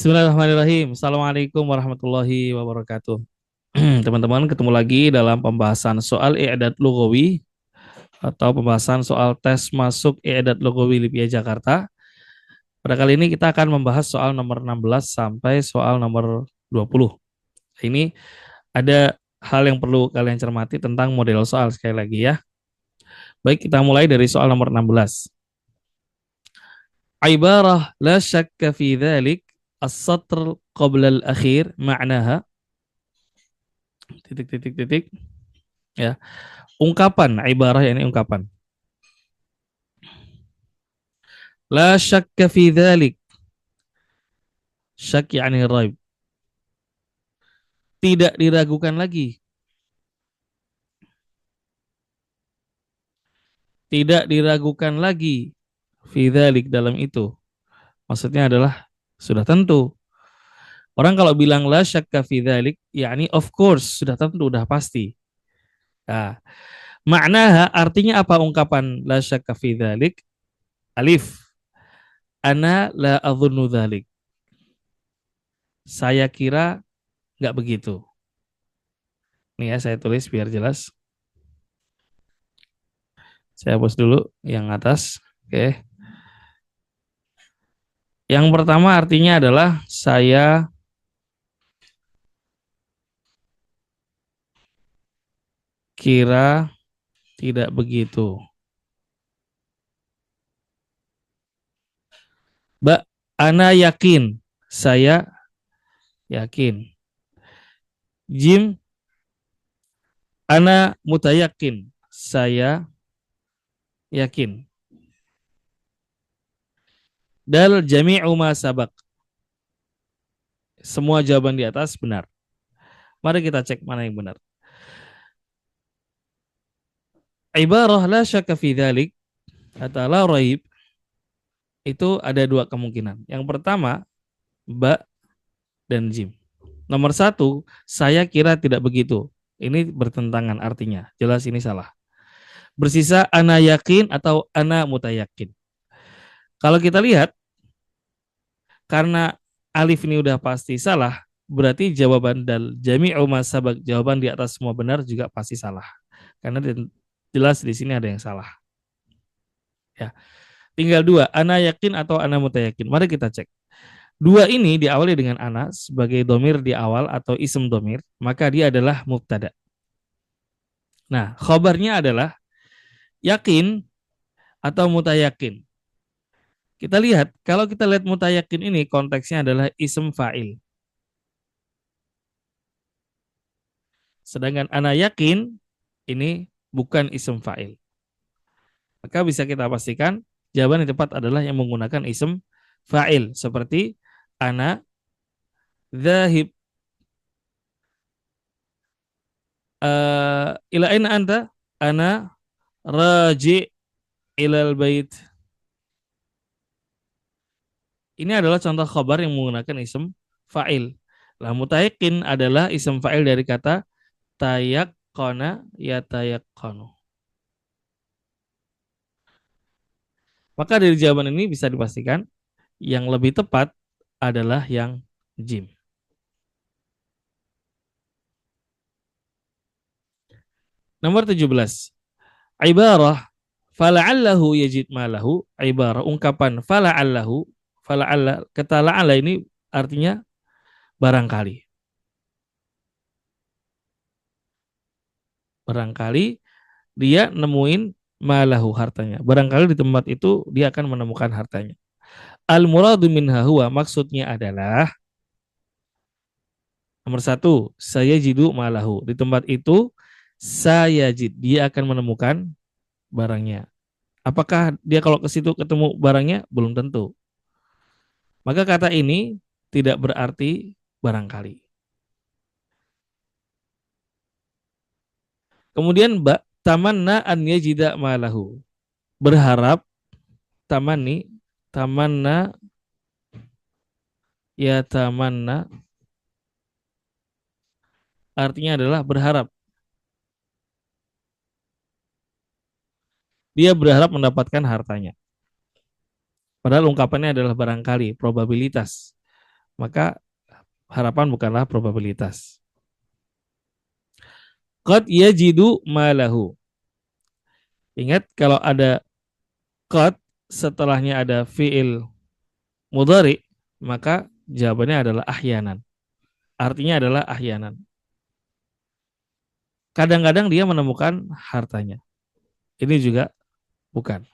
Bismillahirrahmanirrahim. Assalamualaikum warahmatullahi wabarakatuh. Teman-teman, ketemu lagi dalam pembahasan soal i'dad lughawi atau pembahasan soal tes masuk i'dad lughawi LIPIA Jakarta. Pada kali ini kita akan membahas soal nomor 16 sampai soal nomor 20. Ini ada hal yang perlu kalian cermati tentang model soal sekali lagi ya. Baik, kita mulai dari soal nomor 16. Ibarah la syakka fi dhalik as-satr qabla al-akhir ma'naha titik titik titik ya. Ungkapan ibarah ini ungkapan. La syakka fi dzalik. Syak yani raib. Tidak diragukan lagi. Tidak diragukan lagi fi dzalik dalam itu. Maksudnya adalah sudah tentu. Orang kalau bilang la syakka fi dzalik, yakni of course, sudah tentu, sudah pasti. Nah, maknaha artinya apa ungkapan la syakka fi dzalik? Alif. Ana la adzunnu dzalik. Saya kira nggak begitu. Nih ya, saya tulis biar jelas. Saya hapus dulu yang atas. Oke. Yang pertama artinya adalah saya kira tidak begitu. Mbak, ana yakin. Saya yakin. Jim, ana mutayakin. Saya yakin. Dal jami'u ma sabak. Semua jawaban di atas benar. Mari kita cek mana yang benar. Ibarah la syakka fi dzalik atau la raib itu ada dua kemungkinan. Yang pertama, Mbak dan Jim. Nomor satu, saya kira tidak begitu. Ini bertentangan artinya. Jelas ini salah. Bersisa ana yakin atau ana mutayakin. Kalau kita lihat, karena alif ini udah pasti salah, berarti jawaban dal jami'u ma sabaq, jawaban di atas semua benar juga pasti salah. Karena jelas di sini ada yang salah. Ya. Tinggal dua, ana yakin atau ana mutayakin. Mari kita cek. Dua ini diawali dengan ana sebagai domir di awal atau ism domir, maka dia adalah mubtada. Nah, khobarnya adalah yakin atau mutayakin. Kita lihat, kalau kita lihat mutayakin ini konteksnya adalah ism fa'il. Sedangkan ana yakin ini bukan ism fa'il. Maka bisa kita pastikan jawaban yang tepat adalah yang menggunakan ism fa'il seperti ana dzahib. Ila aina anta? Ana raji ilal bait. Ini adalah contoh khabar yang menggunakan ism fa'il. Lah mutayakin adalah ism fa'il dari kata tayakkana yatayakkanu. Maka dari jawaban ini bisa dipastikan yang lebih tepat adalah yang jim. Nomor 17. Ibarah fala'allahu yajid malahu. Ibarah ungkapan fala'allahu. Fala'alla, kata la'alla ini artinya barangkali. Barangkali dia nemuin malahu hartanya. Barangkali di tempat itu dia akan menemukan hartanya. Al muradu minha huwa, maksudnya adalah nomor satu, saya jidu malahu. Di tempat itu saya jid, dia akan menemukan barangnya. Apakah dia kalau ke situ ketemu barangnya? Belum tentu. Maka kata ini tidak berarti barangkali. Kemudian tamanna an yajida malahu. Berharap tamani, tamanna ya tamanna artinya adalah berharap. Dia berharap mendapatkan hartanya. Padahal ungkapannya adalah barangkali, probabilitas. maka harapan bukanlah probabilitas. Qad yajidu malahu. Ingat kalau ada qad setelahnya ada fiil mudhari, maka jawabannya adalah ahyanan. Artinya adalah ahyanan. Kadang-kadang dia menemukan hartanya. Ini juga bukan.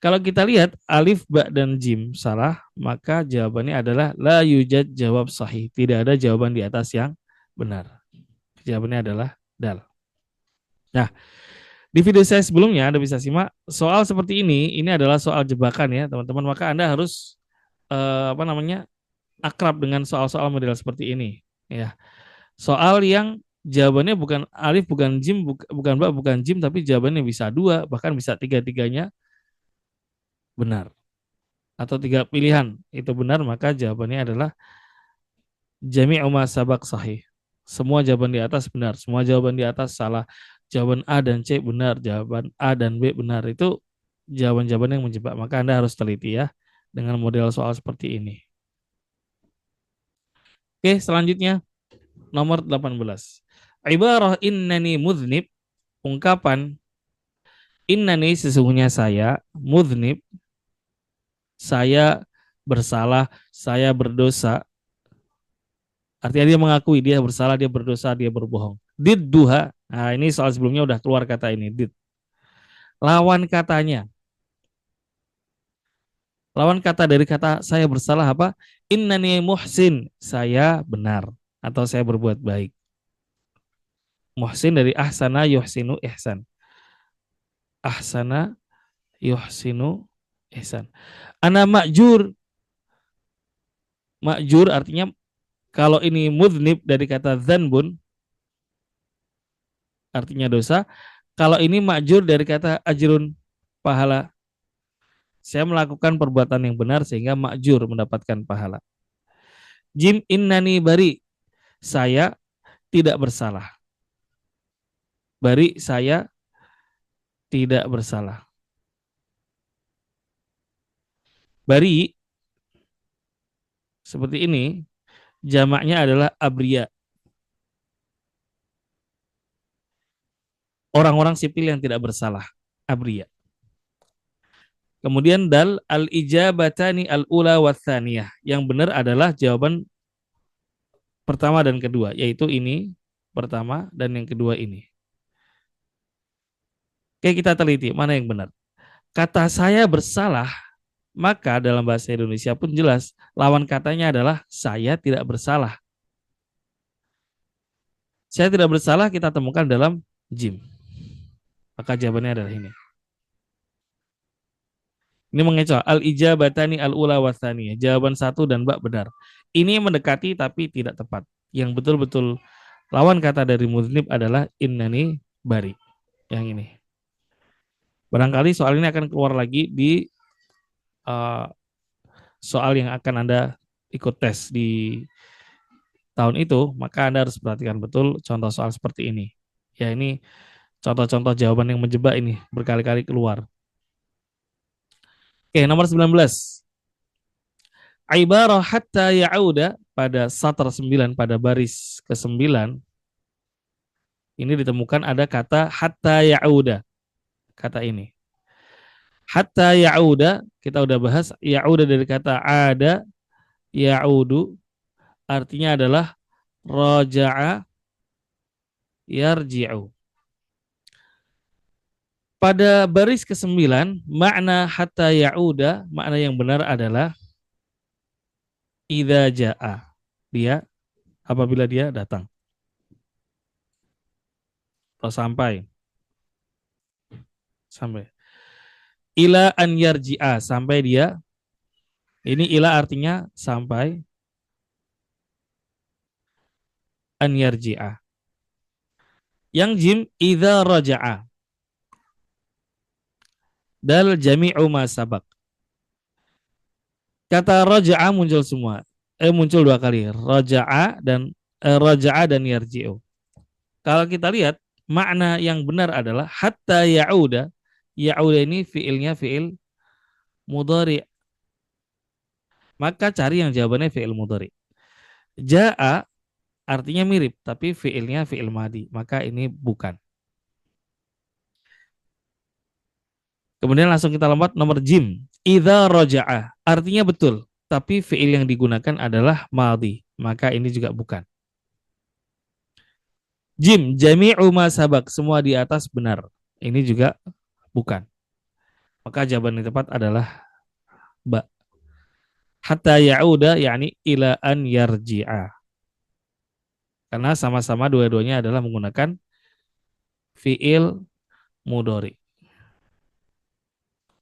Kalau kita lihat alif, ba, dan jim salah, maka jawabannya adalah la yujad jawab sahih. Tidak ada jawaban di atas yang benar. Jawabannya adalah dal. Nah, di video saya sebelumnya Anda bisa simak soal seperti ini adalah soal jebakan ya, teman-teman. Maka Anda harus akrab dengan soal-soal model seperti ini ya. Soal yang jawabannya bukan alif, bukan jim, bukan ba, bukan jim, tapi jawabannya bisa dua, bahkan bisa tiga-tiganya benar. Atau tiga pilihan itu benar, maka jawabannya adalah jami'u ma sabaq sahih. Semua jawaban di atas benar, semua jawaban di atas salah. Jawaban A dan C benar, jawaban A dan B benar. Itu jawaban-jawaban yang menjebak. Maka Anda harus teliti ya dengan model soal seperti ini. Oke, selanjutnya nomor 18. Ibarah innani mudhnib, ungkapan innani sesungguhnya saya, mudhnib saya bersalah, saya berdosa. Artinya dia mengakui dia bersalah, dia berdosa, dia berbohong. Didduha. Nah, ini soal sebelumnya udah keluar kata ini. Did. Lawan katanya. Lawan kata dari kata saya bersalah apa? Innani muhsin. Saya benar. Atau saya berbuat baik. Muhsin dari ahsana yuhsinu ihsan. Ahsana yuhsinu ihsan. Ana ma'jur. Ma'jur artinya kalau ini mudhnib dari kata dzanbun artinya dosa. Kalau ini ma'jur dari kata ajrun, pahala. Saya melakukan perbuatan yang benar sehingga ma'jur mendapatkan pahala. Jim innani bari. Saya tidak bersalah. Bari saya tidak bersalah. Bari seperti ini jamaknya adalah abria. Orang-orang sipil yang tidak bersalah. Abria. Kemudian dal al-ijabatani al-ula wa tsaniyah. Yang benar adalah jawaban pertama dan kedua, yaitu ini pertama dan yang kedua ini. Oke, kita teliti mana yang benar. Kata saya bersalah, maka dalam bahasa Indonesia pun jelas lawan katanya adalah saya tidak bersalah. Saya tidak bersalah kita temukan dalam jim. Maka jawabannya adalah ini. Ini mengecoh al-ijabatani al-ula wa tsaniyah. Jawaban satu dan bak benar. Ini mendekati tapi tidak tepat. Yang betul-betul lawan kata dari mudznib adalah innani bari. Yang ini. Barangkali soal ini akan keluar lagi di soal yang akan Anda ikut tes di tahun itu, maka Anda harus perhatikan betul contoh soal seperti ini. Ya, ini contoh-contoh jawaban yang menjebak ini berkali-kali keluar. Oke, nomor 19. Ibarah hatta ya'uda pada satr 9 pada baris ke-9 ini ditemukan ada kata hatta ya'uda. Kata ini. Hatta ya'uda kita udah bahas ya'uda dari kata ada ya'udu artinya adalah raja'a yarji'u. Pada baris ke-9 makna hatta ya'uda makna yang benar adalah idza jaa. Dia apabila dia datang. Atau sampai. Sampai. Ila an yarji'a sampai dia. Ini ila artinya sampai an yarji'a. Yang jim idza raja'a. Dal jami'u ma sabaq. Kata raja'a muncul semua. Muncul dua kali. Raja'a dan yarji'u. Kalau kita lihat makna yang benar adalah hatta ya'uda. Ya'uda ini fiilnya fiil mudhari. Maka cari yang jawabannya fiil mudhari. Ja'a artinya mirip, tapi fiilnya fiil madi, maka ini bukan. Kemudian langsung kita lompat nomor jim. Idza roja'a artinya betul, tapi fiil yang digunakan adalah madi, maka ini juga bukan. Jim, jami'u ma sabak, semua di atas benar. Ini juga bukan. Maka jawaban yang tepat adalah ba. Hatta ya'uda yakni ila an yarji'a. Karena sama-sama dua-duanya adalah menggunakan fiil mudhari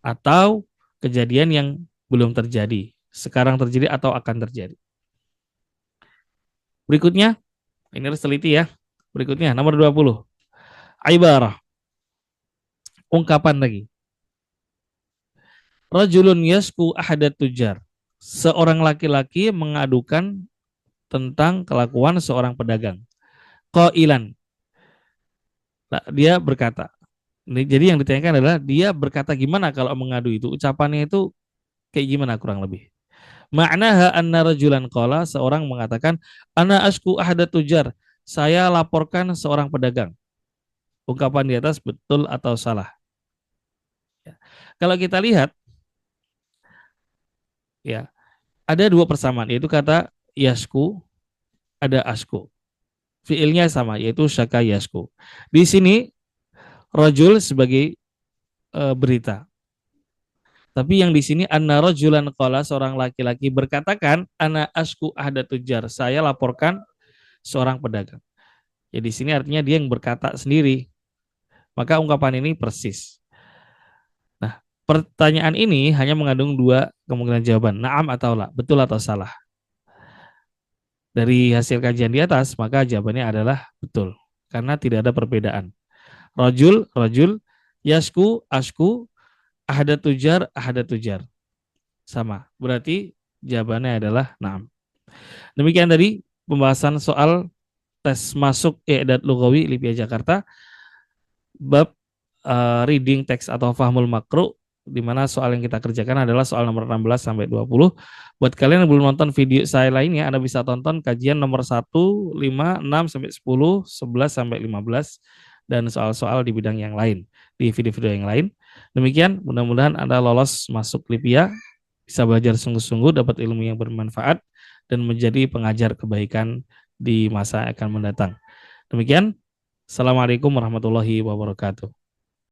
atau kejadian yang belum terjadi, sekarang terjadi atau akan terjadi. Berikutnya, ini harus teliti ya. Berikutnya nomor 20. Ibarah, ungkapan lagi. Rajulun yasku ahadat tujar. Seorang laki-laki mengadukan tentang kelakuan seorang pedagang. Qailan. Nah, dia berkata. Jadi yang ditanyakan adalah dia berkata gimana kalau mengadu itu? Ucapannya itu kayak gimana kurang lebih? Ma'naha anna rajulan qala, seorang mengatakan ana asku ahadat tujar. Saya laporkan seorang pedagang. Ungkapan di atas betul atau salah? Ya. Kalau kita lihat ya, ada dua persamaan yaitu kata yasku, ada asku. Fiilnya sama yaitu syaka yasku. Di sini rajul sebagai berita. Tapi yang di sini anna rajulan qala, seorang laki-laki berkatakan ana asku ahda tujar, saya laporkan seorang pedagang. Ya di sini artinya dia yang berkata sendiri. Maka ungkapan ini persis. Nah, pertanyaan ini hanya mengandung dua kemungkinan jawaban, na'am atau la, betul atau salah. Dari hasil kajian di atas, maka jawabannya adalah betul. Karena tidak ada perbedaan. Rajul, rajul, yasku, asku, ahda tujar. Sama. Berarti jawabannya adalah na'am. Demikian tadi pembahasan soal tes masuk i'dad lughawi LIPIA Jakarta bab reading text atau fahmul makru, di mana soal yang kita kerjakan adalah soal nomor 16 sampai 20. Buat kalian yang belum nonton video saya lainnya, Anda bisa tonton kajian nomor 1, 5, 6 sampai 10, 11 sampai 15 dan soal-soal di bidang yang lain di video-video yang lain. Demikian, mudah-mudahan Anda lolos masuk LIPIA, bisa belajar sungguh-sungguh, dapat ilmu yang bermanfaat dan menjadi pengajar kebaikan di masa yang akan mendatang. Demikian, Assalamualaikum warahmatullahi wabarakatuh.